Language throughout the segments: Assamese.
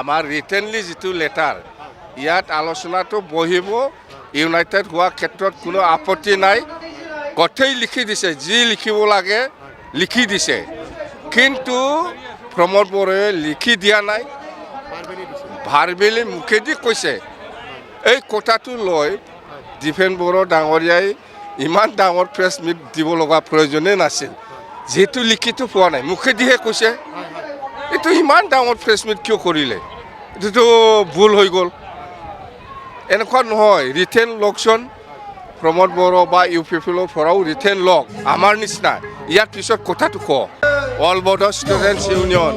আমাৰ ৰিটেনলি যিটো লেটাৰ ইয়াত আলোচনাটো বহিব ইউনাইটেড হোৱা ক্ষেত্ৰত কোনো আপত্তি নাই গোটেই লিখি দিছে যি লিখিব লাগে লিখি দিছে কিন্তু প্ৰমোদ বড়োৱে লিখি দিয়া নাই ভাৰবেলি মুখেদি কৈছে এই কথাটো লৈ ডিফেন বড়ো ডাঙৰীয়াই ইমান ডাঙৰ প্ৰেছ মিট দিব লগা প্ৰয়োজনেই নাছিল যেহেতু লিখিত পোৱা নাই মুখেদিহে কৈছে এইটো ইমান ডাঙৰ প্ৰেছ মিট কিয় কৰিলে এইটোতো ভুল হৈ গ'ল এনেকুৱা নহয় ৰিটেন লকচোন প্ৰমোদ বড়ো বা ইউপিপিএলৰ পৰাও ৰিটেন লক আমাৰ নিচিনা ইয়াৰ পিছত কথাটো কওঁ অল বড়ো ষ্টুডেণ্টছ ইউনিয়ন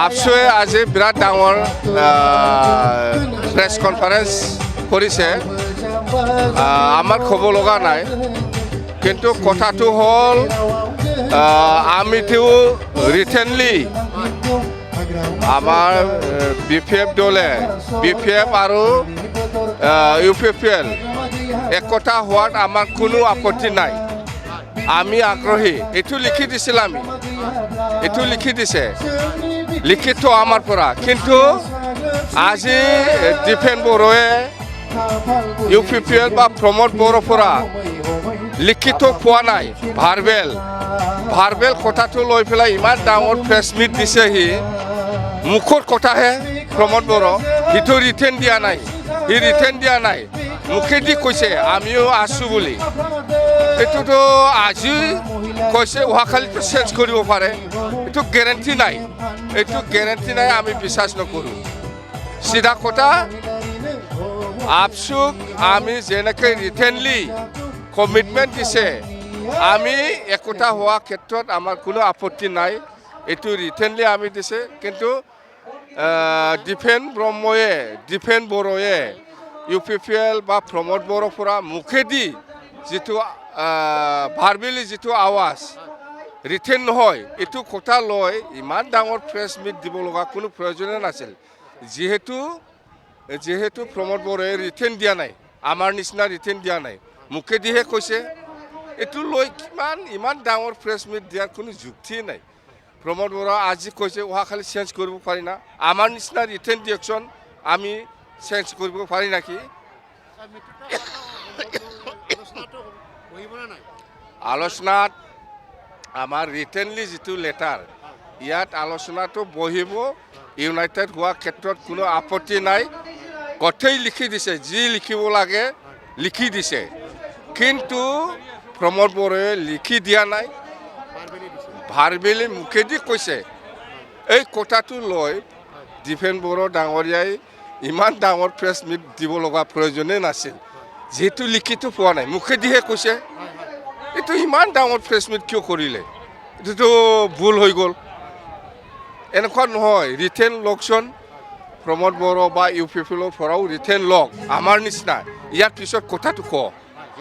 আপছুৱে আজি বিৰাট ডাঙৰ প্ৰেছ কনফাৰেঞ্চ কৰিছে আমাৰ ক'ব লগা নাই কিন্তু কথাটো হ'ল আমিতো ৰিটেনলি আমাৰ বিপিএফ দলে বিপিএফ আৰু ইউপিপিএল একতা হোৱাত আমাৰ কোনো আপত্তি নাই আমি আগ্ৰহী এইটো লিখি দিছিল আমি এইটো লিখি দিছে লিখিত আমাৰ পৰা কিন্তু আজি ডিফেন বড়োৱে ইউপিপিএল বা প্ৰমোদ বড়োৰ পৰা লিখিত পোৱা নাই ভাৰবেল কথাটো লৈ পেলাই ইমান ডাঙৰ প্ৰেছ মিট দিছেহি মুখৰ কথাহে প্ৰমোদ বড়ো সিটো ৰিটেন দিয়া নাই মুখেদি কৈছে আমিও আছোঁ বুলি এইটোতো আজি কৈছে অহাকালিতো চেঞ্জ কৰিব পাৰে এইটো গেৰেণ্টি নাই আমি বিশ্বাস নকৰোঁ চিধা কথা আপছুক আমি যেনেকৈ ৰিটেনলি কমিটমেণ্ট দিছে আমি একতা হোৱা ক্ষেত্ৰত আমাৰ কোনো আপত্তি নাই এইটো ৰিটেনলি আমি দিছে কিন্তু ডিফেন বড়োৱে ইউপিপিএল বা প্ৰমোদ বড়োৰ পৰা মুখেদি যিটো ভাৰবেলি যিটো আৱাজ ৰিটেন নহয় এইটো কথা লৈ ইমান ডাঙৰ প্ৰেছ মিট দিব লগা কোনো প্ৰয়োজনে নাছিল যিহেতু প্ৰমোদ বড়োৱে ৰিটেন দিয়া নাই আমাৰ নিচিনা ৰিটেন দিয়া নাই মুখেদিহে কৈছে এইটো লৈ ইমান ডাঙৰ প্ৰেছ মিট দিয়াৰ কোনো যুক্তি নাই প্ৰমোদ বড়ো আজি কৈছে অহাকালি চেঞ্জ কৰিব পাৰি না আমাৰ নিচিনা ৰিটেন দিয়কচোন আমি চেঞ্জ কৰিব পাৰি নাকি আলোচনাত আমাৰ ৰিটেনলি যিটো লেটাৰ ইয়াত আলোচনাটো বহিব ইউনাইটেড হোৱা ক্ষেত্ৰত কোনো আপত্তি নাই গোটেই লিখি দিছে যি লিখিব লাগে লিখি দিছে কিন্তু প্ৰমোদ বড়োৱে লিখি দিয়া নাই ভাৰবেলি মুখেদি কৈছে এই কথাটো লৈ ডিফেন বড়ো ডাঙৰীয়াই ইমান ডাঙৰ প্ৰেছ মিট দিব লগা প্ৰয়োজনেই নাছিল যেহেতু লিখিত পোৱা নাই মুখেদিহে কৈছে এইটো ইমান ডাঙৰ প্ৰেছ মিট কিয় কৰিলে এইটোতো ভুল হৈ গ'ল এনেকুৱা নহয় ৰিটেন লকচোন প্ৰমোদ বড়ো বা ইউপিপিএলৰ পৰাও ৰিটেন লক আমাৰ নিচিনা ইয়াৰ পিছত কথাটো কওঁ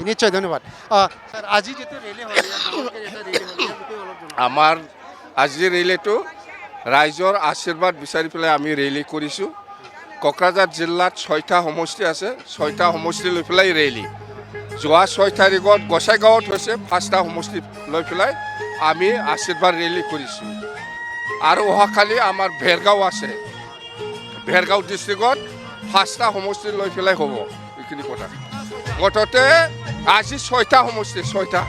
নিশ্চয় ধন্যবাদ আজি যেটো ৰেলী হ'ল আমাৰ আজি ৰেলীটো ৰাইজৰ আশীৰ্বাদ বিচাৰি পেলাই আমি ৰেলী কৰিছোঁ কোকৰাঝাৰ জিলাত 6টা সমষ্টি আছে 6টা সমষ্টি লৈ পেলাই ৰেলী যোৱা 6 তাৰিখত গোসাইগাঁৱত হৈছে 5টা সমষ্টি লৈ পেলাই আমি আশীৰ্বাদ ৰেলী কৰিছোঁ আৰু অহাকালি আমাৰ ভেৰগাঁও আছে ভেৰগাঁও ডিষ্ট্ৰিক্টত 5টা সমষ্টি লৈ পেলাই হ'ব এইখিনি কথা মুঠতে আজি 6টা সমষ্টি 6টা